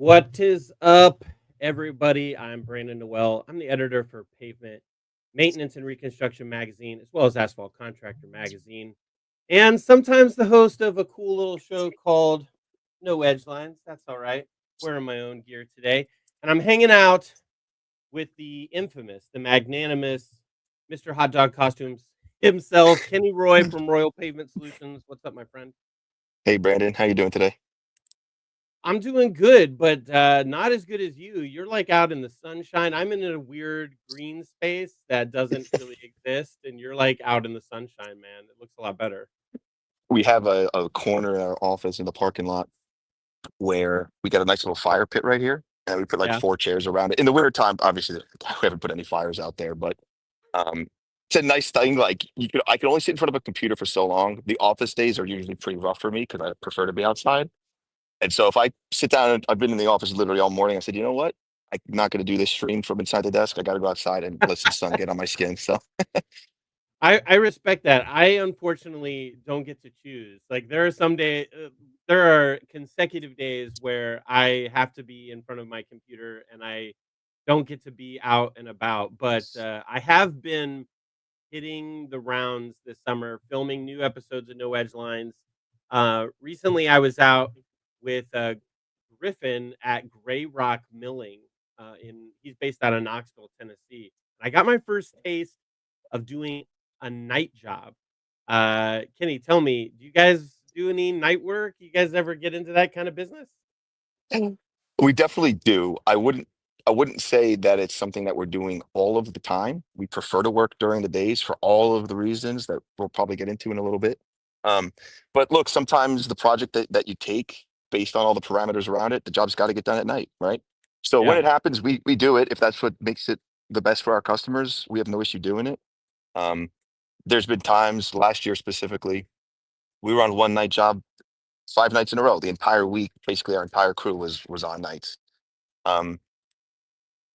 What is up, everybody? I'm Brandon Noel. I'm the editor for Pavement, Maintenance and Reconstruction Magazine, as well as Asphalt Contractor Magazine, and sometimes the host of a cool little show called No Edge Lines. That's all right. Wearing my own gear today, and I'm hanging out with the infamous, the magnanimous Mr. Hot Dog Costumes himself, Kenny Roy from Royal Pavement Solutions. What's up, my friend? Hey Brandon, how you doing today? I'm doing good, but, not as good as you. You're, like, out in the sunshine. I'm in a weird green space that doesn't really exist, and you're, like, out in the sunshine, man. It looks a lot better. We have a corner in our office in the parking lot where we got a nice little fire pit right here, and we put like Yeah, four chairs around it. In the winter time, obviously, we haven't put any fires out there, but um, it's a nice thing. Like I can only sit in front of a computer for so long. The office days are usually pretty rough for me because I prefer to be outside. And so if I sit down, and I've been in the office literally all morning. I said, you know what? I'm not going to do this stream from inside the desk. I got to go outside and let the sun get on my skin. So I respect that. I unfortunately don't get to choose. Like, there are consecutive days where I have to be in front of my computer, and I don't get to be out and about, but, I have been hitting the rounds this summer, filming new episodes of No Edge Lines. Recently, I was out with Griffin at Gray Rock Milling. He's based out of Knoxville, Tennessee. I got my first taste of doing a night job. Kenny, tell me, do you guys do any night work? You guys ever get into that kind of business? we definitely do. I wouldn't say that it's something that we're doing all of the time. We prefer to work during the days for all of the reasons that we'll probably get into in a little bit. Um, but look, sometimes the project that you take based on all the parameters around it, the job's got to get done at night, right? So when Yeah, it happens, we do it. If that's what makes it the best for our customers, we have no issue doing it. Um, there's been times last year specifically, we were on one night job 5 nights in a row. The entire week, basically our entire crew was on nights. Um,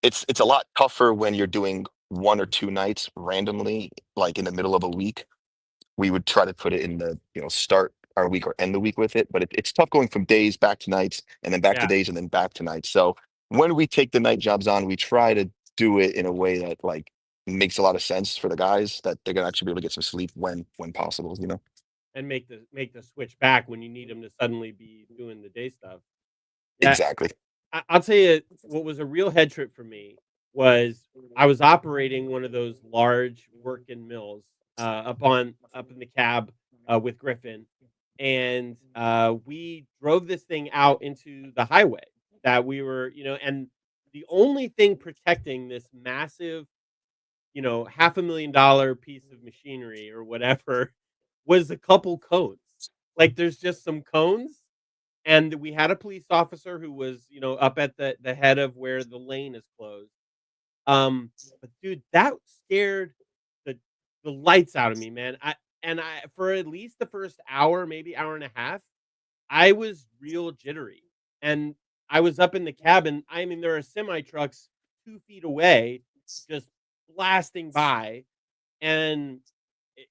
it's a lot tougher when you're doing 1 or 2 nights randomly, like in the middle of a week. We would try to put it in the, start our week or end the week with it, but it's tough going from days back to nights and then back to yeah. days and then back to nights. So when we take the night jobs on, we try to do it in a way that like makes a lot of sense for the guys that they're gonna actually be able to get some sleep when possible. And make the switch back when you need them to suddenly be doing the day stuff. Yeah, Exactly. I'll tell you what was a real head trip for me was I was operating one of those large working mills up in the cab with Griffin, and we drove this thing out into the highway that we were, and the only thing protecting this massive, $500,000 piece of machinery or whatever was a couple cones. Like, there's just some cones, and we had a police officer who was, up at the head of where the lane is closed. But dude, that scared the the lights out of me, man. I for at least the first hour, maybe hour and a half, I was real jittery. And I was up in the cabin. I mean, there are semi trucks 2 feet away, just blasting by, and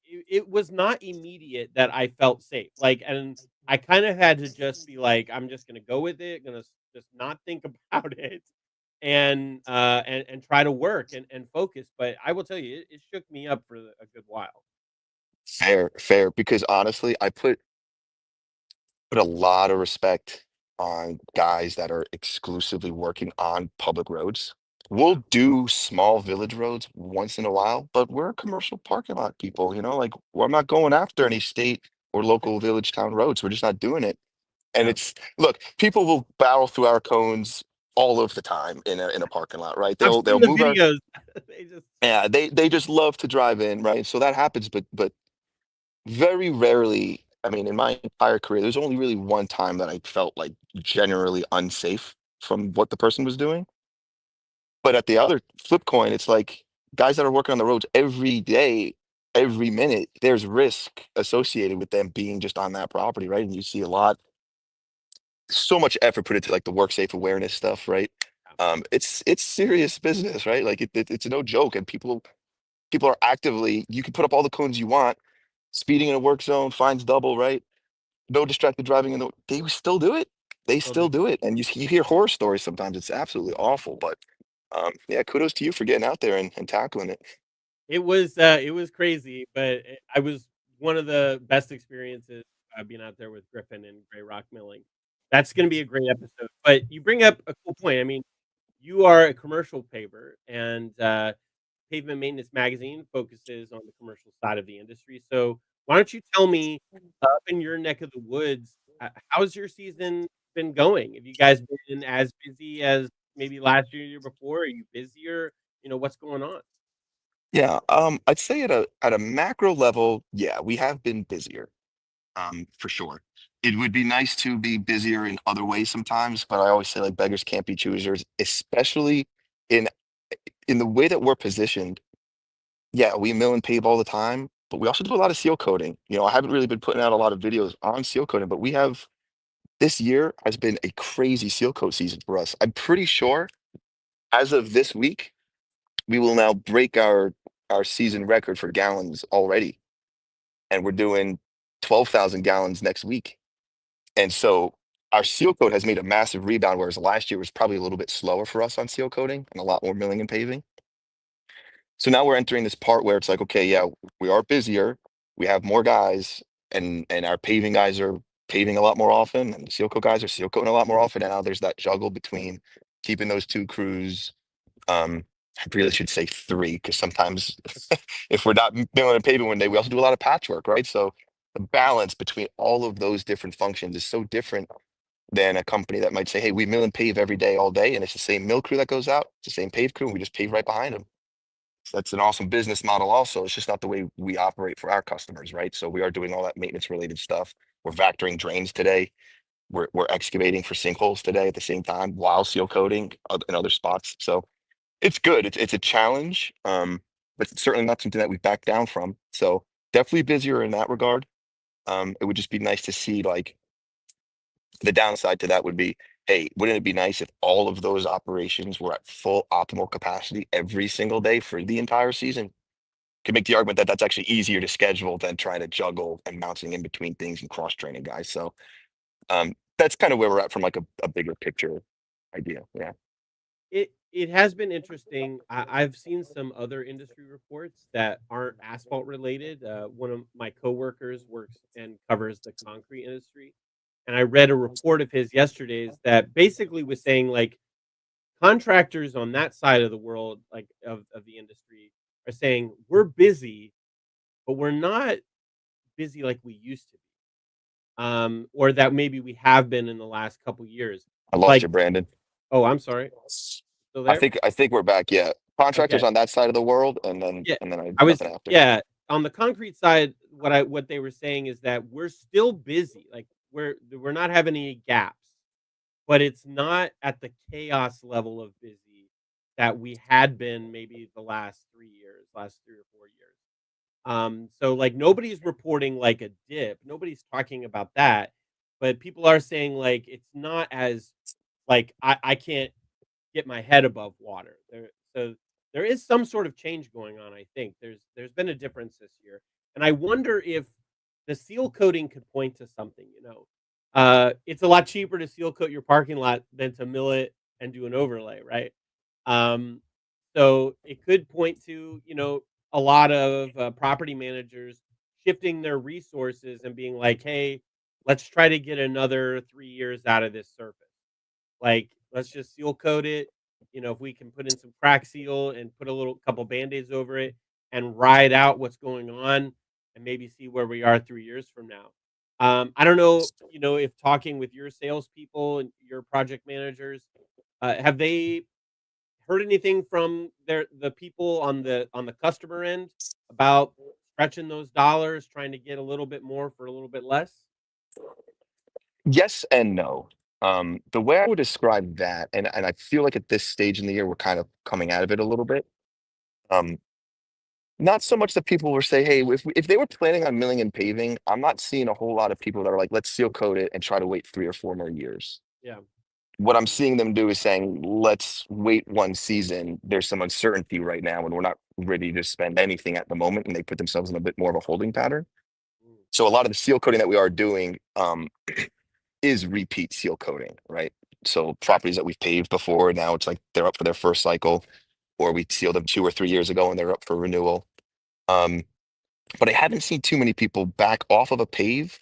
it was not immediate that I felt safe. Like, and I kind of had to just be like, I'm just gonna go with it, just not think about it, and try to work and focus. But I will tell you, it shook me up for a good while. Fair, fair. Because honestly, I put a lot of respect on guys that are exclusively working on public roads. Yeah, We'll do small village roads once in a while, but we're commercial parking lot people, like we're not going after any state or local village town roads. We're just not doing it. And yeah. look, people will barrel through our cones all of the time in a parking lot, right? I've They'll seen the move our videos. They just yeah, they just love to drive in, right? So that happens, but very rarely, I mean, in my entire career, there's only really one time that I felt like generally unsafe from what the person was doing. But at the other flip coin, it's like guys that are working on the roads every day, every minute, there's risk associated with them being just on that property, right? And you see a lot, so much effort put into like the work safe awareness stuff, right? It's serious business, right? Like it's no joke, and people are actively. You can put up all the cones you want, speeding in a work zone, fines double, right? No distracted driving in the they would still do it. they So still there's do it, and you hear horror stories sometimes. It's absolutely awful, but yeah, kudos to you for getting out there and tackling it. it was crazy, but I was one of the best experiences, being out there with Griffin and Grey Rock Milling. That's gonna be a great episode, but you bring up a cool point. I mean, you are a commercial paver, and, Pavement Maintenance Magazine focuses on the commercial side of the industry, so why don't you tell me, up in your neck of the woods, how's your season been going? Have you guys been as busy as maybe last year, year before? Are you busier? What's going on? Yeah, I'd say at a macro level, yeah, we have been busier, for sure. It would be nice to be busier in other ways sometimes, but I always say like beggars can't be choosers, especially in in the way that we're positioned. Yeah, we mill and pave all the time, but we also do a lot of seal coating. I haven't really been putting out a lot of videos on seal coating, but we have this year has been a crazy seal coat season for us. I'm pretty sure as of this week, we will now break our season record for gallons already, and we're doing 12,000 gallons next week. And so our seal coat has made a massive rebound, whereas last year was probably a little bit slower for us on seal coating and a lot more milling and paving. So now we're entering this part where it's like, okay, yeah, we are busier, we have more guys, and our paving guys are paving a lot more often, and the seal coat guys are seal coating a lot more often. And now there's that juggle between keeping those two crews. I really should say three, because sometimes if we're not milling and paving one day, we also do a lot of patchwork, right? So the balance between all of those different functions is so different than a company that might say, hey, we mill and pave every day, all day, and it's the same mill crew that goes out, it's the same pave crew, and we just pave right behind them. So that's an awesome business model also. It's just not the way we operate for our customers, right? So we are doing all that maintenance related stuff. We're vectoring drains today. We're excavating for sinkholes today at the same time while seal coating in other spots. So it's good. It's a challenge, but it's certainly not something that we back down from. So definitely busier in that regard. It would just be nice to see, like, the downside to that would be, hey, wouldn't it be nice if all of those operations were at full optimal capacity every single day for the entire season? Could make the argument that that's actually easier to schedule than trying to juggle and bouncing in between things and cross training guys. So that's kind of where we're at from like a bigger picture idea. Yeah. It has been interesting. I've seen some other industry reports that aren't asphalt related. One of my coworkers works and covers the concrete industry, and I read a report of his yesterday's that basically was saying like contractors on that side of the world, like of the industry, are saying we're busy, but we're not busy like we used to be, or that maybe we have been in the last couple years. I lost Like, you, Brandon. oh, I'm sorry, still I there? think I think we're back. Yeah. Contractors Okay. on that side of the world, and Yeah, then I I was nothing after. yeah, on the concrete side, what they were saying is that we're still busy, like, we're not having any gaps, but it's not at the chaos level of busy that we had been maybe the last 3 years, last 3 or 4 years. So, like, nobody's reporting, like, a dip, nobody's talking about that, but people are saying, like, it's not as like, I can't get my head above water. So there is some sort of change going on, I think. There's been a difference this year. And I wonder if the seal coating could point to something. It's a lot cheaper to seal coat your parking lot than to mill it and do an overlay, right? Um, so it could point to a lot of property managers shifting their resources and being like, hey, let's try to get another 3 years out of this surface. Like, let's just seal coat it. If we can put in some crack seal and put a little couple band-aids over it and ride out what's going on and maybe see where we are 3 years from now. I don't know, if talking with your salespeople and your project managers, have they heard anything from the people on the customer end about stretching those dollars, trying to get a little bit more for a little bit less? Yes and no. The way I would describe that, and I feel like at this stage in the year we're kind of coming out of it a little bit. Um, Not so much that people will say, hey, if they were planning on milling and paving, I'm not seeing a whole lot of people that are like, let's seal coat it and try to wait 3 or 4 more years. Yeah. What I'm seeing them do is saying, let's wait one season. There's some uncertainty right now, and we're not ready to spend anything at the moment. And they put themselves in a bit more of a holding pattern. Mm. So a lot of the seal coating that we are doing is repeat seal coating, right? So properties that we've paved before, now it's like they're up for their first cycle, or we sealed them 2 or 3 years ago and they're up for renewal. Um, but I haven't seen too many people back off of a pave,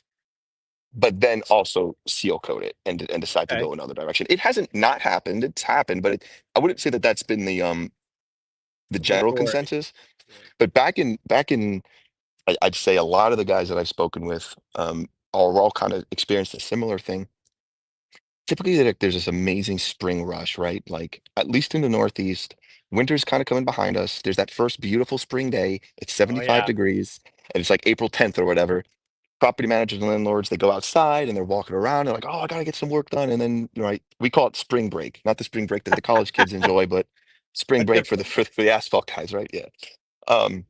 but then also seal coat it and decide to Okay. go another direction. It hasn't not happened. It's happened, but I wouldn't say that that's been the The general majority. consensus. Yeah. But back in I'd say a lot of the guys that I've spoken with are all kind of experienced a similar thing. Typically, there's this amazing spring rush, right? Like at least in the Northeast, winter's kind of coming behind us. There's that first beautiful spring day. It's Oh, 75 yeah. degrees, and it's like April 10th or whatever. Property managers and landlords, they go outside and they're walking around. They're like, "Oh, I gotta get some work done." And then, right, we call it spring break, not the spring break that the college kids enjoy, but spring A break for the different for, for the asphalt guys, right? Yeah. Um,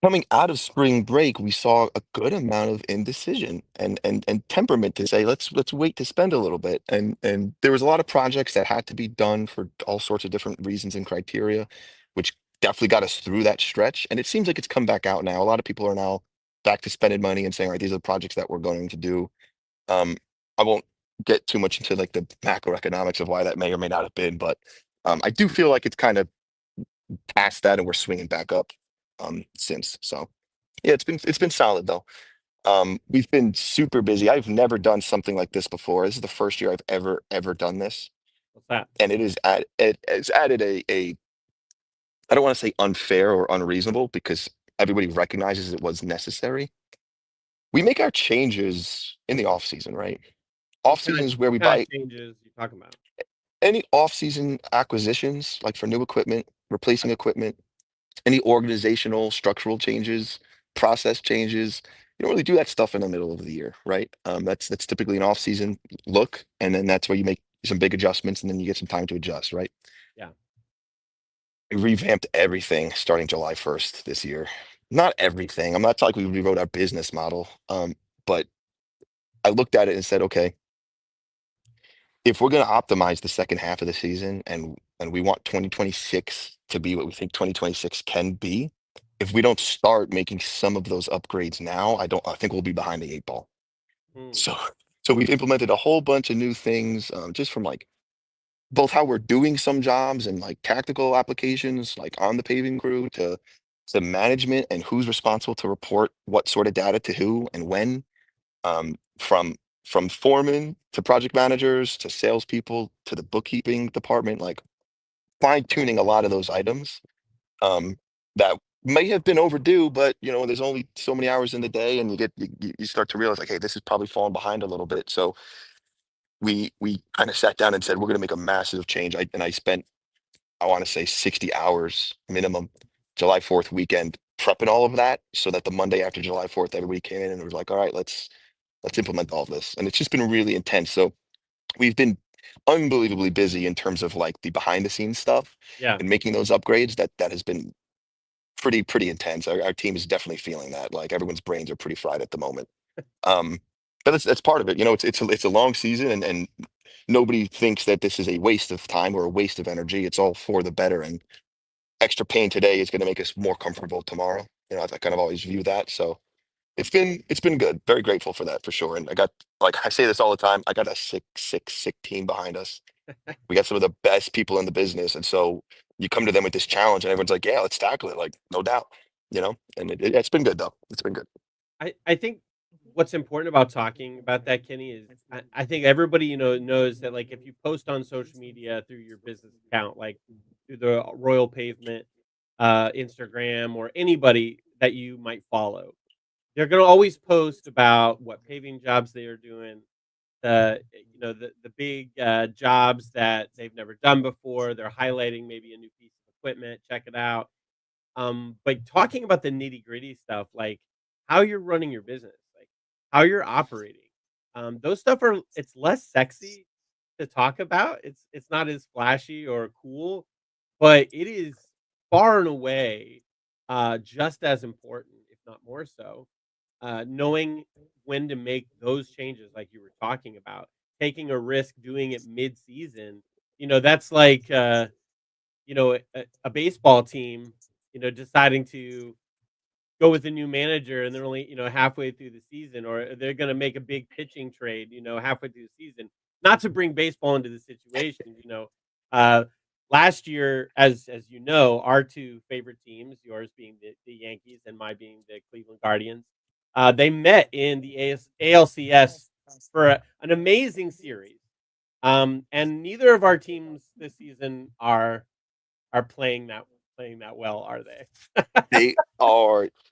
Coming out of spring break, we saw a good amount of indecision and temperament to say, let's wait to spend a little bit. And there was a lot of projects that had to be done for all sorts of different reasons and criteria, which definitely got us through that stretch. And it seems like it's come back out now. A lot of people are now back to spending money and saying, all right, these are the projects that we're going to do. Um, I won't get too much into like the macroeconomics of why that may or may not have been, but I do feel like it's kind of past that and we're swinging back up since. So yeah, it's been solid though. We've been super busy. I've never done something like this before. This is the first year I've ever done this, What's that? and it's added a I don't want to say unfair or unreasonable because everybody recognizes it was necessary. We make our changes in the off season, right? Off season is where What we kinda buy changes you talking about? any off season acquisitions, like for new equipment, replacing equipment, any organizational, structural changes, process changes. You don't really do that stuff in the middle of the year, right? That's typically an off-season look, and then that's where you make some big adjustments, and then you get some time to adjust, right? Yeah. We revamped everything starting July 1st this year. Not everything. I'm not talking we rewrote our business model, but I looked at it and said, okay, if we're going to optimize the second half of the season and we want 2026 to be what we think 2026 can be, if we don't start making some of those upgrades now, I think we'll be behind the eight ball. Mm. So so we've implemented a whole bunch of new things just from like both how we're doing some jobs and like tactical applications like on the paving crew to management and who's responsible to report what sort of data to who and when from foremen to project managers to salespeople to the bookkeeping department, like fine tuning a lot of those items um, that may have been overdue, but there's only so many hours in the day, and you start to realize like, hey, this is probably falling behind a little bit. So we kind of sat down and said we're going to make a massive change. I spent I want to say 60 hours minimum July 4th weekend prepping all of that so that the Monday after July 4th everybody came in and was like, all right, let's implement all of this. And it's just been really intense. So we've been unbelievably busy in terms of like the behind the scenes stuff Yeah. and making those upgrades. That has been pretty intense. Our team is definitely feeling that. Like everyone's brains are pretty fried at the moment. Um, but that's part of it. It's a long season, and nobody thinks that this is a waste of time or a waste of energy. It's all for the better, and extra pain today is going to make us more comfortable tomorrow. I kind of always view that. So it's been good. Very grateful for that for sure. And I got like I say this all the time. I got a sick team behind us. We got some of the best people in the business, and so you come to them with this challenge, and everyone's like, "Yeah, let's tackle it." Like, no doubt, And it's been good though. It's been good. I think what's important about talking about that, Kenny, is I think everybody, knows that, like, if you post on social media through your business account, like, through the Royal Pavement, Instagram, or anybody that you might follow, they're gonna always post about what paving jobs they are doing, the big, jobs that they've never done before. They're highlighting maybe a new piece of equipment, check it out. But talking about the nitty-gritty stuff, like how you're running your business, like how you're operating, those stuff are it's less sexy to talk about. It's not as flashy or cool, but it is far and away just as important, if not more so. Knowing when to make those changes, like you were talking about, taking a risk, doing it mid-season. That's like a baseball team, deciding to go with a new manager and they're only, halfway through the season, or they're going to make a big pitching trade, halfway through the season. Not to bring baseball into the situation. Uh, last year, as you know, our two favorite teams, yours being the Yankees and my being the Cleveland Guardians, they met in the ALCS for an amazing series. And neither of our teams this season are playing that well, are they?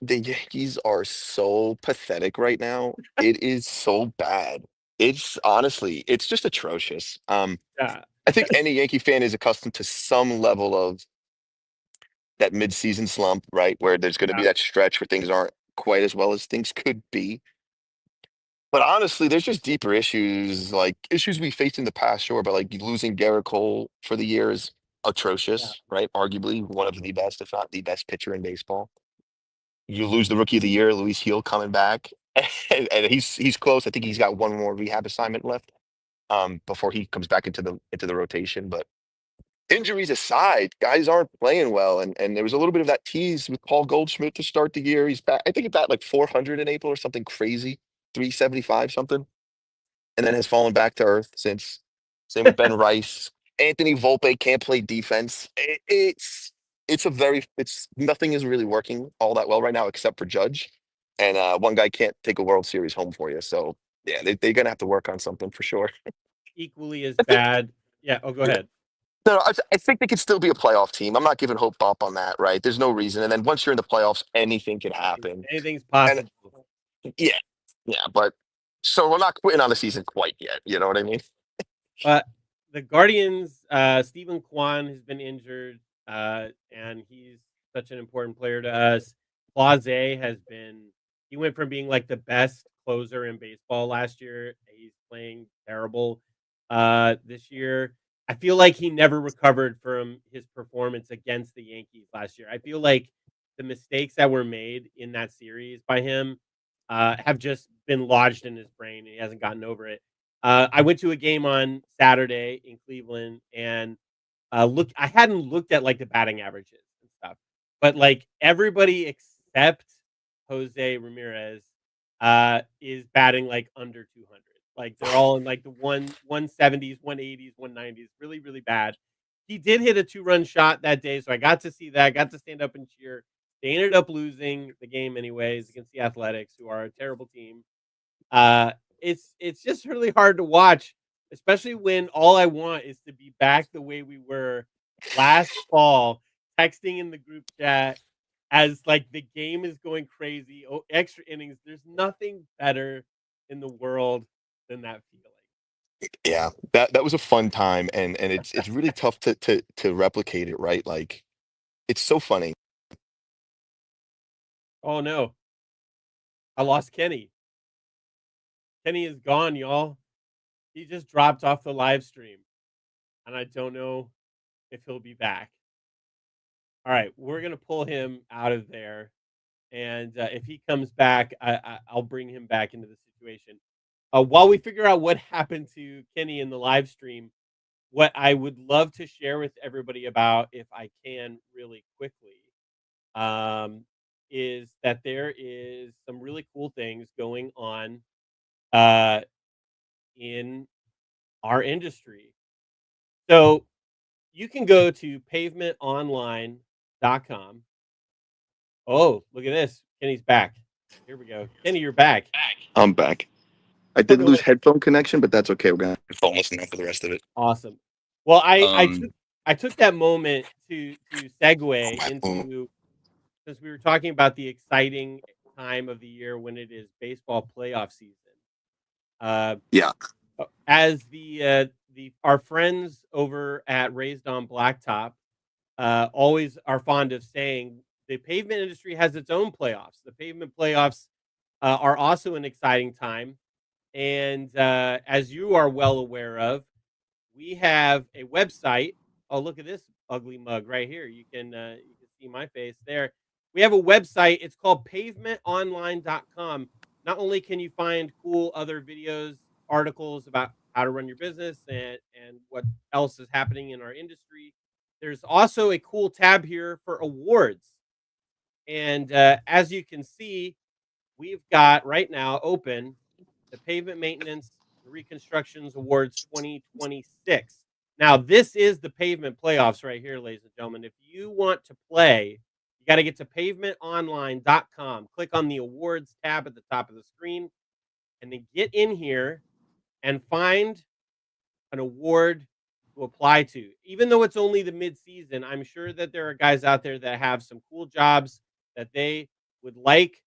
The Yankees are so pathetic right now. It is so bad. It's honestly, it's just atrocious. Yeah, I think any Yankee fan is accustomed to some level of that mid-season slump, right? Where there's going to be yeah, that stretch where things aren't quite as well as things could be. But honestly, there's just deeper issues, like issues we faced in the past, sure, but like losing Garrett Cole for the year is yeah. atrocious, right? Arguably one of the best, if not the best pitcher in baseball. You lose the rookie of the year, Luis Heel coming back, and he's close. I think he's got one more rehab assignment left before he comes back into the rotation. But injuries aside, guys aren't playing well, and there was a little bit of that tease with Paul Goldschmidt to start the year. He's back. I think he batted like 400 in April or something crazy, 375 something, and then has fallen back to earth since. Same with Ben Rice. Anthony Volpe can't play defense. It's nothing is really working all that well right now except for Judge, and one guy can't take a World Series home for you. So yeah, they're gonna have to work on something for sure. Equally as I think bad. Yeah. Oh, go ahead. no, no, I think they could still be a playoff team. I'm not giving hope up on that, right? There's no reason. And then once you're in the playoffs, anything can happen. Anything's And possible. yeah, yeah, but so we're not quitting on the season quite yet. You know what I mean? But the Guardians, Stephen Kwan has been injured, and he's such an important player to us. Clase has been. He went from being like the best closer in baseball last year. He's playing terrible this year. I feel like he never recovered from his performance against the Yankees last year. I feel like the mistakes that were made in that series by him have just been lodged in his brain, and he hasn't gotten over it. I went to a game on Saturday in Cleveland, and I hadn't looked at like the batting averages and stuff, but like everybody except Jose Ramirez is batting like under 200. Like they're all in like the 170s, 180s, 190s, really really bad. He did hit a two-run shot that day, so I got to see that. Got to stand up and cheer. They ended up losing the game anyways against the Athletics, who are a terrible team. Uh, it's just really hard to watch, especially when all I want is to be back the way we were last fall, texting in the group chat as like the game is going crazy. Oh, extra innings. There's nothing better in the world than that feeling. Yeah, that was a fun time, and it's really tough to replicate it, right? Like it's so funny. Oh no, I lost Kenny. Kenny is gone, y'all. He just dropped off the live stream, and I don't know if he'll be back. All right, we're gonna pull him out of there. And if he comes back, I'll bring him back into the situation. While we figure out what happened to Kenny in the live stream, what I would love to share with everybody about, if I can, really quickly, um, is that there is some really cool things going on uh, in our industry. So you can go to pavementonline.com. Oh, look at this. Kenny's back. Here we go. Kenny, you're back. I'm back. I I did don't know lose what. headphone connection, but that's okay. We're gonna have phone listening for the rest of it. Awesome. Well, Um, I took that moment to oh, segue my phone. into, since we were talking about the exciting time of the year when it is baseball playoff season. Uh, Yeah, as the our friends over at Raised on Blacktop always are fond of saying, the pavement industry has its own playoffs. The pavement playoffs are also an exciting time, and as you are well aware of, we have a website. Oh, look at this ugly mug right here. You can see my face there. We have a website. It's called pavementonline.com. Not only can you find cool other videos, articles about how to run your business and what else is happening in our industry, there's also a cool tab here for awards. And as you can see, we've got right now open the Pavement Maintenance and Reconstructions Awards 2026. Now, this is the pavement playoffs right here, ladies and gentlemen. If you want to play, you got to get to pavementonline.com. Click on the awards tab at the top of the screen, and then get in here and find an award to apply to. Even though it's only the mid-season, I'm sure that there are guys out there that have some cool jobs that they would like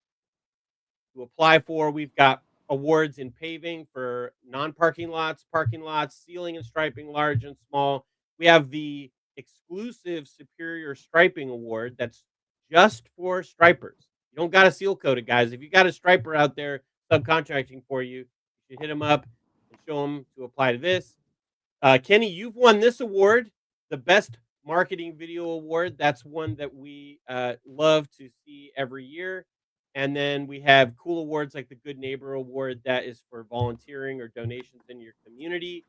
to apply for. We've got awards in paving for non-parking lots, parking lots, sealing and striping, large and small. We have the exclusive Superior Striping Award that's just for stripers. You don't got to seal coat it, guys. If you got a striper out there subcontracting for you, you should hit them up and show them to apply to this. Kenny, you've won this award, the Best Marketing Video Award. That's one that we love to see every year. And then we have cool awards like the Good Neighbor Award, that is for volunteering or donations in your community.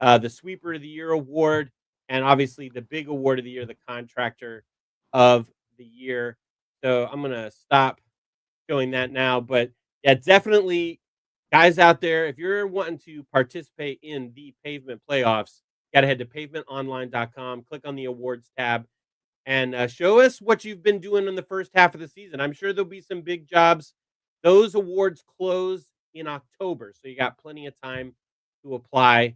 The Sweeper of the Year Award, and obviously the big award of the year, the Contractor of the Year. So I'm gonna stop showing that now. But yeah, definitely, guys out there, if you're wanting to participate in the pavement playoffs, got to head to pavementonline.com, click on the awards tab, and show us what you've been doing in the first half of the season. I'm sure there'll be some big jobs. Those awards close in October, so you got plenty of time to apply.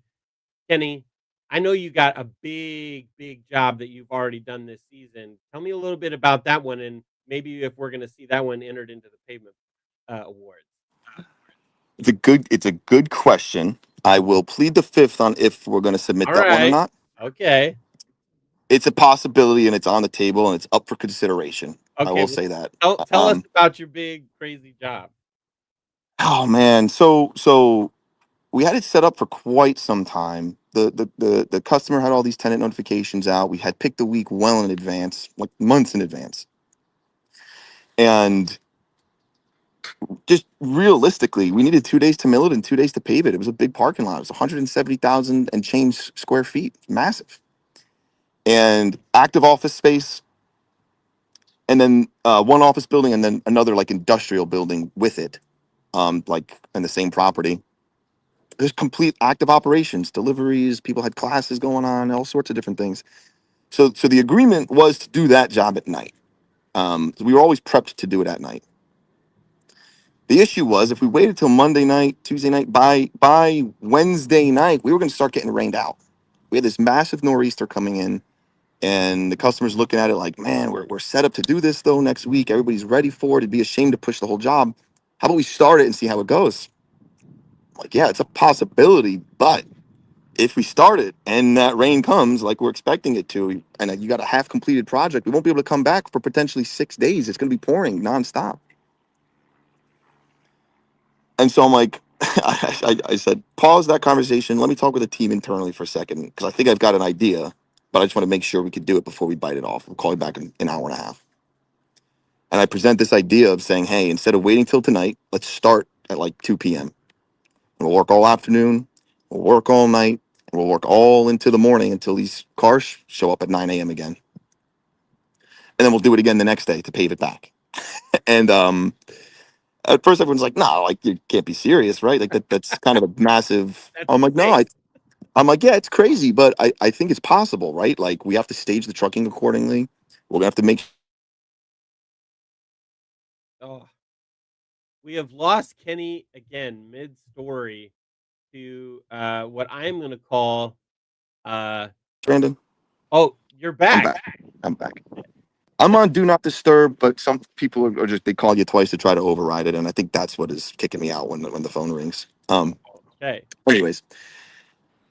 Kenny, I know you got a big, big job that you've already done this season. Tell me a little bit about that one, and maybe if we're going to see that one entered into the pavement awards. It's a good question. I will plead the fifth on if we're going to submit All that one or right. not. Okay. It's a possibility and it's on the table and it's up for consideration. I Okay. will Well, say that. tell us about your big, crazy job. Oh man, so we had it set up for quite some time. The customer had all these tenant notifications out. We had picked the week well in advance, like months in advance. And just realistically, we needed 2 days to mill it and 2 days to pave it. It was a big parking lot. It was 170,000 and change square feet, massive. And active office space, and then one office building, and then another like industrial building with it, like in the same property. There's complete active operations, deliveries. People had classes going on, all sorts of different things. So the agreement was to do that job at night. We were always prepped to do it at night. The issue was if we waited till Monday night, Tuesday night, by Wednesday night, we were going to start getting rained out. We had this massive nor'easter coming in, and the customers looking at it like, man, we're set up to do this though next week. Everybody's ready for it. It'd be a shame to push the whole job. How about we start it and see how it goes? Like, yeah, it's a possibility, but if we start it and that rain comes like we're expecting it to, and you got a half completed project, we won't be able to come back for potentially 6 days. It's going to be pouring nonstop. And so I'm like, I said, pause that conversation. Let me talk with the team internally for a second because I think I've got an idea, but I just want to make sure we could do it before we bite it off. We'll call you back in an hour and a half. And I present this idea of saying, hey, instead of waiting till tonight, let's start at like 2 p.m. We'll work all afternoon, we'll work all night, and we'll work all into the morning until these cars show up at 9 a.m. again. And then we'll do it again the next day to pave it back. And at first everyone's like, no, like you can't be serious, right? Like that's kind of a massive. That's I'm like, no, insane. I'm like, yeah, it's crazy, but I think it's possible, right? Like we have to stage the trucking accordingly. We're gonna have to make Oh, we have lost Kenny again mid story to what I'm going to call. Uh, Brandon. oh, you're I'm back. back. I'm back. I'm on do not disturb, but some people are just they call you twice to try to override it, and I think that's what is kicking me out when the phone rings. Okay. Anyways,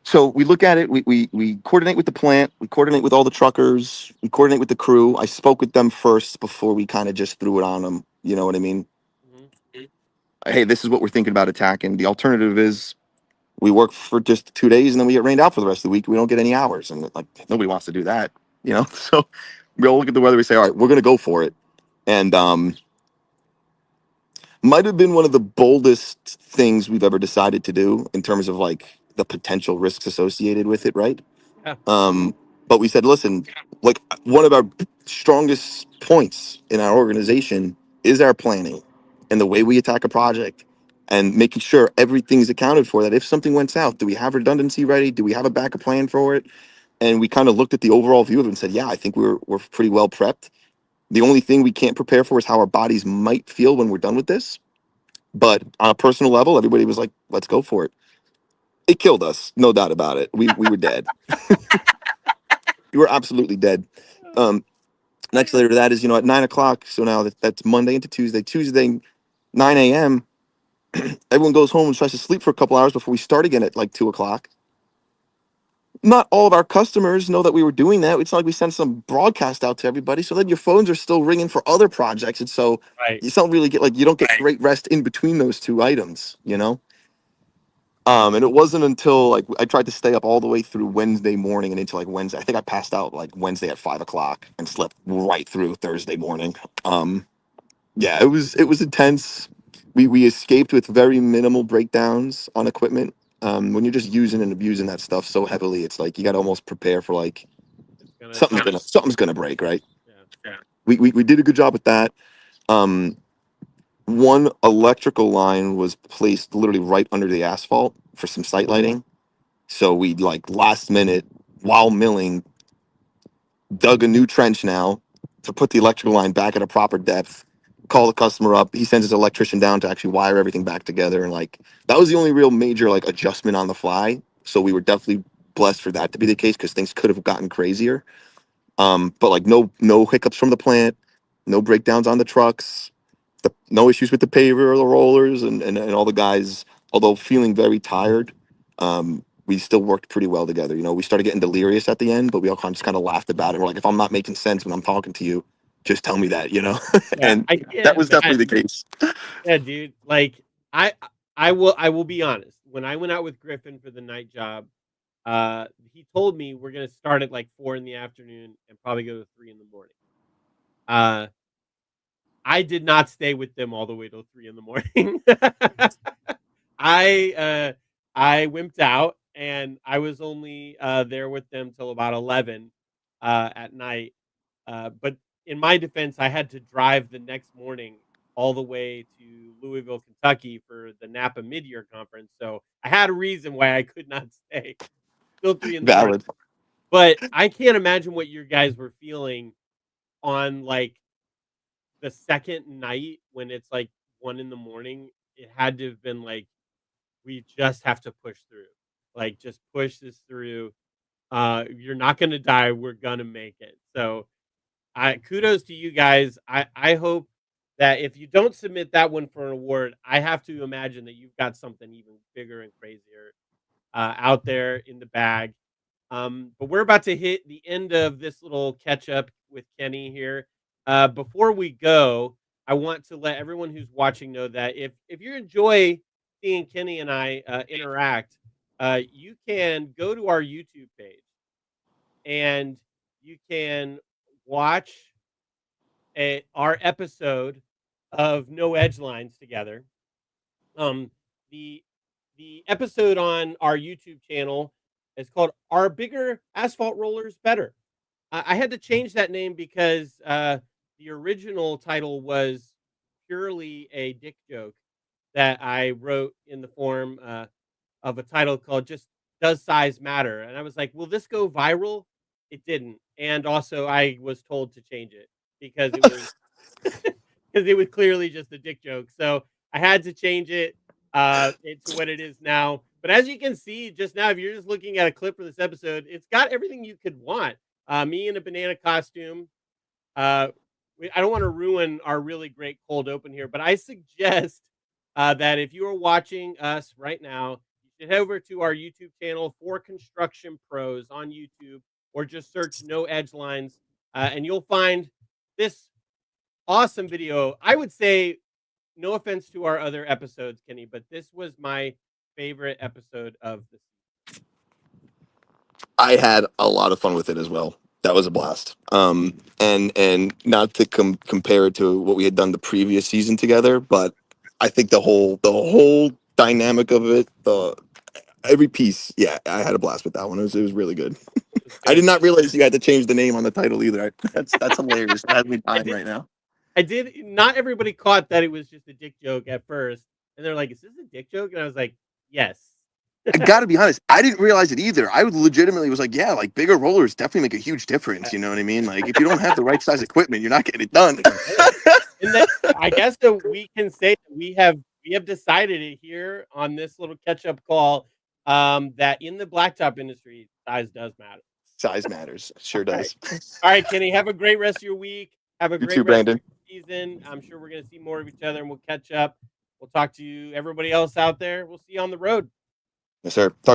so we look at it. We coordinate with the plant. We coordinate with all the truckers. We coordinate with the crew. I spoke with them first before we kind of just threw it on them. You know what I mean? Mhm. Hey, this is what we're thinking about attacking. The alternative is we work for just 2 days and then we get rained out for the rest of the week. We don't get any hours, and like nobody wants to do that. You know, so we all look at the weather. We say, all right, we're gonna go for it, and might have been one of the boldest things we've ever decided to do in terms of like the potential risks associated with it, right? Yeah. But we said, listen, like one of our strongest points in our organization is our planning and the way we attack a project and making sure everything's accounted for. That if something went south, do we have redundancy ready? Do we have a backup plan for it? And we kind of looked at the overall view of it and said, yeah, I think we're pretty well prepped. The only thing we can't prepare for is how our bodies might feel when we're done with this. But on a personal level, everybody was like, let's go for it. It killed us, no doubt about it. We were dead. We were absolutely dead. Um, Next later to that is, at 9 o'clock. So now that's Monday into Tuesday. Tuesday, 9 a.m. Everyone goes home and tries to sleep for a couple hours before we start again at like 2 o'clock. Not all of our customers know that we were doing that. It's not like we sent some broadcast out to everybody. So then your phones are still ringing for other projects. And so Right. you don't really get, like, you don't get great rest in between those two items. And it wasn't until like I tried to stay up all the way through Wednesday morning and into like Wednesday. I think I passed out like Wednesday at 5 o'clock and slept right through Thursday morning. Um, yeah, it was intense. We escaped with very minimal breakdowns on equipment. When you're just using and abusing that stuff so heavily, it's like you got to almost prepare for like It's gonna something's gonna break, right? yeah. We did a good job with that. Um, One electrical line was placed literally right under the asphalt for some site lighting. So we like last minute while milling dug a new trench now to put the electrical line back at a proper depth. Call the customer up. He sends his electrician down to actually wire everything back together. And like that was the only real major like adjustment on the fly. So we were definitely blessed for that to be the case because things could have gotten crazier. But like no hiccups from the plant, no breakdowns on the trucks, no issues with the paver or the rollers and all the guys, although feeling very tired, we still worked pretty well together. We started getting delirious at the end, but we all just kind of laughed about it. We're like, if I'm not making sense when I'm talking to you, just tell me that. Yeah, And I that can't was definitely the imagine. case. Yeah, dude. Like I I will be honest. When I went out with Griffin for the night job, he told me we're gonna start at like 4 in the afternoon and probably go to 3 in the morning. Uh I did not stay with them all the way till 3 in the morning. I I wimped out and I was only there with them till about 11 at night. But in my defense, I had to drive the next morning all the way to Louisville, Kentucky for the Napa Mid-Year Conference. So I had a reason why I could not stay till 3 in the morning. Valid. But I can't imagine what you guys were feeling on like the second night when it's like 1 in the morning. It had to have been like, we just have to push through. Like, just push this through. You're not gonna die. We're gonna make it. So I kudos to you guys. I hope that if you don't submit that one for an award, I have to imagine that you've got something even bigger and crazier out there in the bag. But we're about to hit the end of this little catch up with Kenny here. Before we go, I want to let everyone who's watching know that if you enjoy seeing Kenny and I interact, you can go to our YouTube page and you can watch our episode of No Edge Lines together. Um, the the episode on our YouTube channel is called "Are Bigger Asphalt Rollers Better?" I had to change that name because the original title was purely a dick joke that I wrote in the form of a title called just "Does Size Matter?" And I was like, "Will this go viral?" It didn't, and also I was told to change it because it was because it was clearly just a dick joke. So I had to change it to what it is now. But as you can see just now, if you're just looking at a clip for this episode, it's got everything you could want. Me in a banana costume. Uh, I don't want to ruin our really great cold open here, but I suggest that if you are watching us right now, you should head over to our YouTube channel for Construction Pros on YouTube, or just search No Edge Lines, and you'll find this awesome video. I would say, no offense to our other episodes, Kenny, but this was my favorite episode of the I had a lot of fun with it as well. That was a blast. And not to compare it to what we had done the previous season together, but I think the whole dynamic of it, the every piece, yeah, I had a blast with that one. It was really good. It's I good. did not realize you had to change the name on the title either. That's hilarious. That has me I dying did right now. I did not everybody caught that it was just a dick joke at first, and they're like, "Is this a dick joke?" And I was like, "Yes." I gotta be honest, I didn't realize it either. I legitimately was like, yeah, like bigger rollers definitely make a huge difference. You know what I mean? Like if you don't have the right size equipment, you're not getting it done. Right. And then I guess that we can say that we have decided it here on this little catch-up call, that in the blacktop industry, size does matter. Size matters. Sure Alright. does. Alright, Kenny, have a great rest of your week. Have a You great too, rest of Brandon. your season. I'm sure we're gonna see more of each other, and we'll catch up. We'll talk to you everybody else out there. We'll see you on the road. Yes, sir. Talk